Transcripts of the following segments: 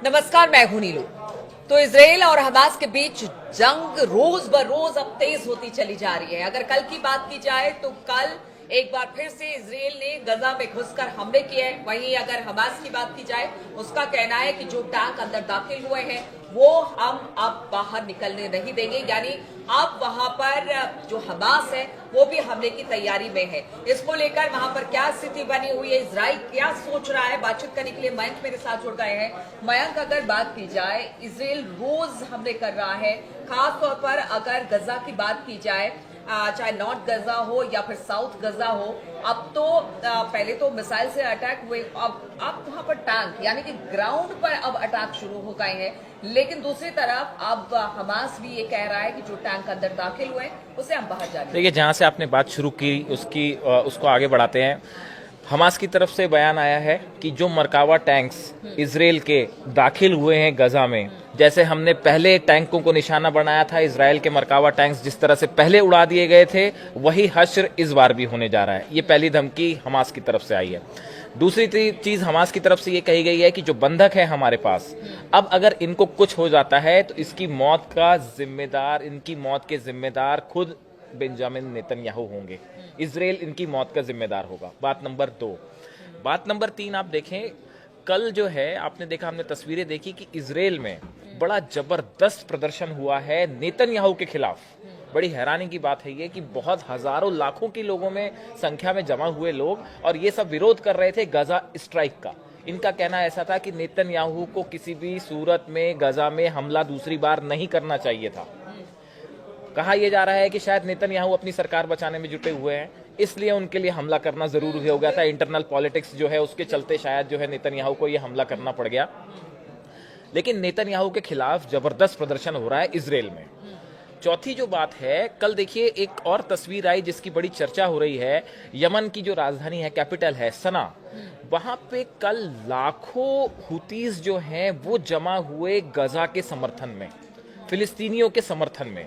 नमस्कार, मैं हूं नीलू। तो इजराइल और हमास के बीच जंग रोज ब रोज अब तेज होती चली जा रही है। अगर कल की बात की जाए तो कल एक बार फिर से इजराइल ने गजा में घुसकर हमले किए। वहीं अगर हमास की बात की जाए, उसका कहना है कि जो टैंक अंदर दाखिल हुए हैं वो हम अब बाहर निकलने नहीं देंगे। यानी अब वहां पर जो हमास है वो भी हमले की तैयारी में है। इसको लेकर वहां पर क्या स्थिति बनी हुई है, इजराइल क्या सोच रहा है, बातचीत करने के लिए मयंक मेरे साथ जुड़ गए हैं। मयंक, अगर बात की जाए, इजराइल रोज हमले कर रहा है, खास तौर पर अगर गजा की बात की जाए, चाहे नॉर्थ गजा हो या फिर साउथ गजा हो। अब तो पहले तो मिसाइल से अटैक हुए, अब वहां पर टैंक यानी कि ग्राउंड पर अब अटैक शुरू हो गए हैं। लेकिन दूसरी तरफ अब हमास भी ये कह रहा है कि जो टैंक अंदर दाखिल हुए उसे हम बाहर जाने। देखिए, जहां से आपने बात शुरू की उसको आगे बढ़ाते हैं। हमास की तरफ से बयान आया है कि जो मरकावा टैंक्स इजराइल के दाखिल हुए हैं गजा में, जैसे हमने पहले टैंकों को निशाना बनाया था, इजराइल के मरकावा टैंक्स जिस तरह से पहले उड़ा दिए गए थे, वही हश्र इस बार भी होने जा रहा है। ये पहली धमकी हमास की तरफ से आई है। दूसरी चीज हमास की तरफ से ये कही गई है कि जो बंधक है हमारे पास, अब अगर इनको कुछ हो जाता है तो इनकी मौत के जिम्मेदार खुद बेंजामिन नेतन्याहू होंगे। इजराइल इनकी मौत का जिम्मेदार होगा। बात नंबर 2। बात नंबर 3, आप देखें, कल जो है आपने देखा, हमने तस्वीरें देखी कि इजराइल में बड़ा जबरदस्त प्रदर्शन हुआ है नेतन्याहू के खिलाफ। बड़ी हैरानी की बात है ये कि बहुत हजारों लाखों की लोगों में संख्या में जमा हुए लोग, और ये सब विरोध कर रहे थे गजा स्ट्राइक का। इनका कहना ऐसा था कि नेतन्याहू को किसी भी सूरत में गजा में हमला दूसरी बार नहीं करना चाहिए था। कहा यह जा रहा है कि शायद नेतन्याहू अपनी सरकार बचाने में जुटे हुए हैं, इसलिए उनके लिए हमला करना जरूरी हो गया था। इंटरनल पॉलिटिक्स जो है उसके चलते शायद जो है नेतन्याहू को यह हमला करना पड़ गया। लेकिन नेतन्याहू के खिलाफ जबरदस्त प्रदर्शन हो रहा है इजराइल में। चौथी जो बात है, कल देखिए एक और तस्वीर आई जिसकी बड़ी चर्चा हो रही है। यमन की जो राजधानी है, कैपिटल है सना, वहां पे कल लाखों हुतीज जो हैं वो जमा हुए गजा के समर्थन में, फिलिस्तीनियों के समर्थन में।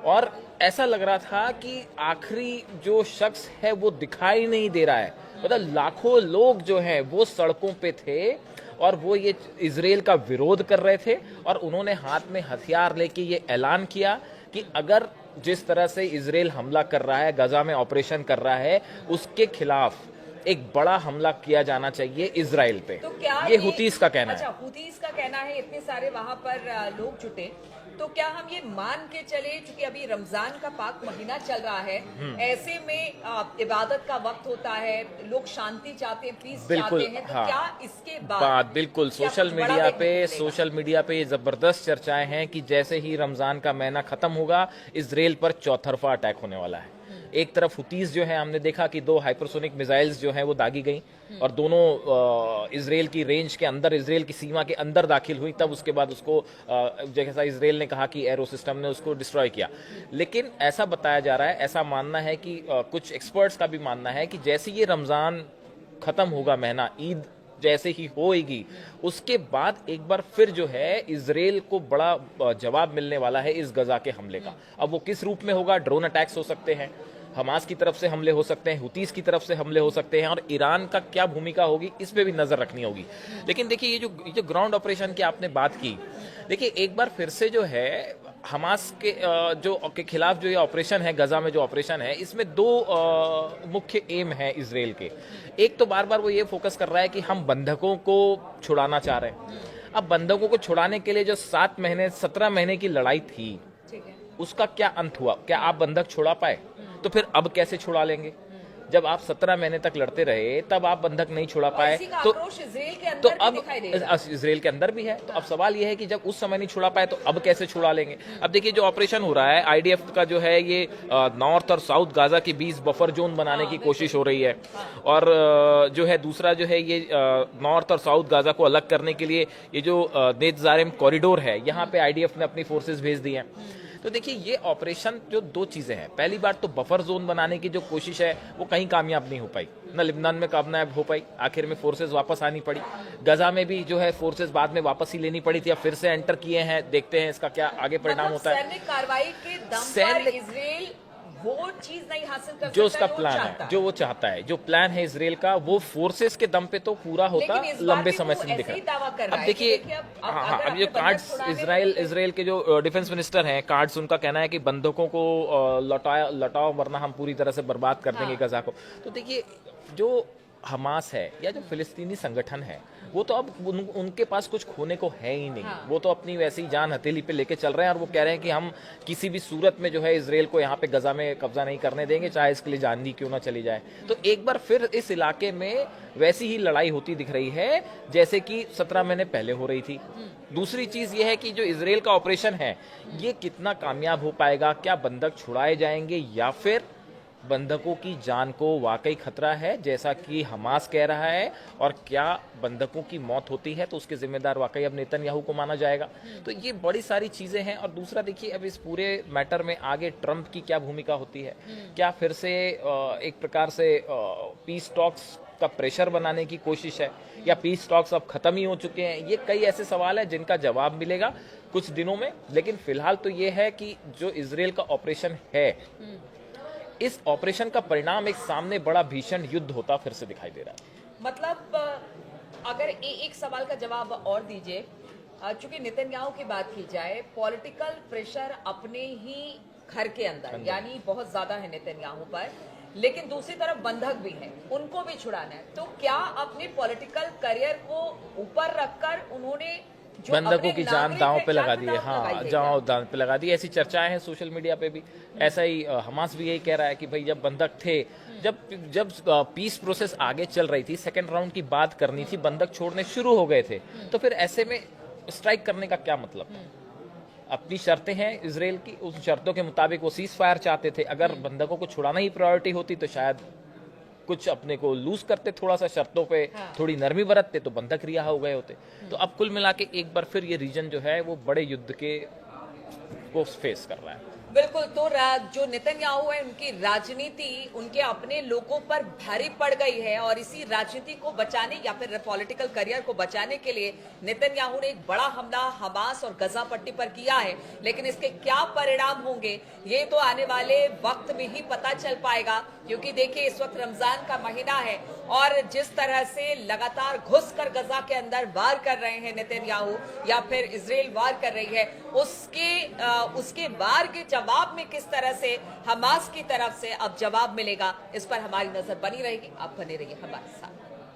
और ऐसा लग रहा था कि आखिरी जो शख्स है वो दिखाई नहीं दे रहा है। मतलब लाखों लोग जो हैं वो सड़कों पे थे और वो ये इजराइल का विरोध कर रहे थे, और उन्होंने हाथ में हथियार लेके ये ऐलान किया कि अगर जिस तरह से इजराइल हमला कर रहा है, गजा में ऑपरेशन कर रहा है, उसके खिलाफ एक बड़ा हमला किया जाना चाहिए इजराइल पे। तो क्या ये हुतीस का कहना है। अच्छा, हुतीस का कहना है। इतने सारे वहां पर लोग जुटे, तो क्या हम ये मान के चले, क्योंकि अभी रमजान का पाक महीना चल रहा है, ऐसे में इबादत का वक्त होता है, लोग शांति चाहते हैं, पीस चाहते हैं, तो क्या इसके बाद बिल्कुल सोशल मीडिया पे ये जबरदस्त चर्चाएं हैं कि जैसे ही रमजान का महीना खत्म होगा, इजराइल पर चौतरफा अटैक होने वाला है। एक तरफ हुतीज जो है, हमने देखा कि 2 हाइपरसोनिक मिसाइल्स जो हैं वो दागी गई और दोनों इजराइल की रेंज के अंदर, इजराइल की सीमा के अंदर दाखिल हुई। तब उसके बाद उसको जैसा इजराइल ने कहा कि एरो सिस्टम ने उसको डिस्ट्रॉय किया। लेकिन ऐसा बताया जा रहा है, ऐसा मानना है कि कुछ एक्सपर्ट्स का भी मानना है कि जैसे ये रमजान खत्म होगा, महीना ईद जैसे ही होएगी, उसके बाद एक बार फिर जो है इजराइल को बड़ा जवाब मिलने वाला है इस गजा के हमले का। अब वो किस रूप में होगा? ड्रोन अटैक्स हो सकते हैं, हमास की तरफ से हमले हो सकते हैं, हुतीस की तरफ से हमले हो सकते हैं, और ईरान का क्या भूमिका होगी इस पे भी नजर रखनी होगी। लेकिन देखिए, ये जो ग्राउंड ऑपरेशन की आपने बात की, देखिए एक बार फिर से जो है हमास के खिलाफ जो ये ऑपरेशन है, गजा में जो ऑपरेशन है, इसमें 2 मुख्य एम है इजराइल के। एक तो बार बार वो ये फोकस कर रहा है कि हम बंधकों को छुड़ाना चाह रहे हैं। अब बंधकों को छुड़ाने के लिए जो 17 महीने की लड़ाई थी, उसका क्या अंत हुआ? क्या आप बंधक छुड़ा पाए? तो फिर अब कैसे छुड़ा लेंगे? जब आप 17 महीने तक लड़ते रहे, तब आप बंधक नहीं छुड़ा पाए, तो अब इजराइल के अंदर भी है। तो अब सवाल यह है कि जब उस समय नहीं छुड़ा पाए तो अब कैसे छुड़ा लेंगे? अब देखिए, जो ऑपरेशन हो रहा है आईडीएफ का जो है, ये नॉर्थ और साउथ गाजा के बीच बफर जोन बनाने की कोशिश हो रही है। और जो है दूसरा जो है, ये नॉर्थ और साउथ गाजा को अलग करने के लिए ये जो नेत्जारिम कॉरिडोर है, यहाँ पे आईडीएफ ने अपनी फोर्सेज भेज दी हैं। तो देखिए, ये ऑपरेशन जो 2 चीजें हैं, पहली बात तो बफर जोन बनाने की जो कोशिश है वो कहीं कामयाब नहीं हो पाई, न लिबनान में कामयाब हो पाई, आखिर में फोर्सेज वापस आनी पड़ी। गजा में भी जो है फोर्सेज बाद में वापस ही लेनी पड़ी थी, अब फिर से एंटर किए हैं, देखते हैं इसका क्या आगे परिणाम होता है। सैन्य कार्रवाई के दम पर इजराइल वो चीज नहीं हासिल कर जो सकता उसका प्लान है, जो वो चाहता है, जो प्लान है इसराइल का, वो फोर्सेस के दम पे तो पूरा होता लंबे समय से नहीं दिख रहा। अब देखिए, हाँ, अब जो कार्ड्स इसराइल के जो डिफेंस मिनिस्टर हैं, कार्ड्स उनका कहना है कि बंधकों को लौटाओ वरना हम पूरी तरह से बर्बाद कर देंगे गजा को। तो देखिए, जो हमास है या जो फिलिस्तीनी संगठन है, वो तो अब उनके पास कुछ खोने को है ही नहीं। वो तो अपनी वैसी जान हथेली पे लेके चल रहे हैं और वो कह रहे हैं कि हम किसी भी सूरत में जो है इसराइल को यहाँ पे गजा में कब्जा नहीं करने देंगे, चाहे इसके लिए जान ही क्यों ना चली जाए। तो एक बार फिर इस इलाके में वैसी ही लड़ाई होती दिख रही है जैसे कि 17 महीने पहले हो रही थी। दूसरी चीज ये है कि जो इसराइल का ऑपरेशन है, ये कितना कामयाब हो पाएगा, क्या बंधक छुड़ाए जाएंगे या फिर बंधकों की जान को वाकई खतरा है जैसा कि हमास कह रहा है, और क्या बंधकों की मौत होती है तो उसके जिम्मेदार वाकई अब नेतन्याहू को माना जाएगा। तो ये बड़ी सारी चीजें हैं। और दूसरा देखिए, अब इस पूरे मैटर में आगे ट्रंप की क्या भूमिका होती है, क्या फिर से एक प्रकार से पीस टॉक्स का प्रेशर बनाने की कोशिश है, या पीस टॉक्स अब खत्म ही हो चुके हैं। ये कई ऐसे सवाल है जिनका जवाब मिलेगा कुछ दिनों में। लेकिन फिलहाल तो ये है कि जो इसराइल का ऑपरेशन है, इस ऑपरेशन का परिणाम एक सामने बड़ा भीषण युद्ध होता फिर से दिखाई दे रहा है। मतलब अगर एक सवाल का जवाब और दीजिए, चूंकि नेतन्याहू की बात की जाए, पॉलिटिकल प्रेशर अपने ही घर के अंदर यानी बहुत ज्यादा है नेतन्याहू पर, लेकिन दूसरी तरफ बंधक भी है, उनको भी छुड़ाना है। तो क्या अपने पॉलिटिकल करियर को ऊपर रखकर उन्होंने बंधकों की जान दांव पे लगा दी है? हाँ, दांव पे लगा दी। ऐसी चर्चाएं हैं सोशल मीडिया पे भी। ऐसा ही हमास भी यही कह रहा है कि भाई जब बंधक थे, जब पीस प्रोसेस आगे चल रही थी, सेकंड राउंड की बात करनी थी, बंधक छोड़ने शुरू हो गए थे, तो फिर ऐसे में स्ट्राइक करने का क्या मतलब? अपनी शर्तें हैं इसराइल की, उन शर्तों के मुताबिक वो सीज फायर चाहते थे। अगर बंधकों को छुड़ाना ही प्रायोरिटी होती तो शायद कुछ अपने को लूज करते, थोड़ा सा शर्तों पे थोड़ी नरमी बरतते, तो बंधक रिहा हो गए होते। तो अब कुल मिला के एक बार फिर ये रीजन जो है वो बड़े युद्ध को फेस कर रहा है। बिल्कुल। तो जो नेतन्याहू है, उनकी राजनीति उनके अपने लोगों पर भारी पड़ गई है, और इसी राजनीति को बचाने या फिर पॉलिटिकल करियर को बचाने के लिए नेतन्याहू ने एक बड़ा हमला हमास और गजा पट्टी पर किया है। लेकिन इसके क्या परिणाम होंगे ये तो आने वाले वक्त में ही पता चल पाएगा, क्योंकि देखिए इस वक्त रमजान का महीना है और जिस तरह से लगातार घुसकर गजा के अंदर वार कर रहे हैं नेतन्याहू या फिर इजराइल वार कर रही है, उसके वार के जवाब में किस तरह से हमास की तरफ से अब जवाब मिलेगा, इस पर हमारी नजर बनी रहेगी। आप बने रहिए हमारे साथ।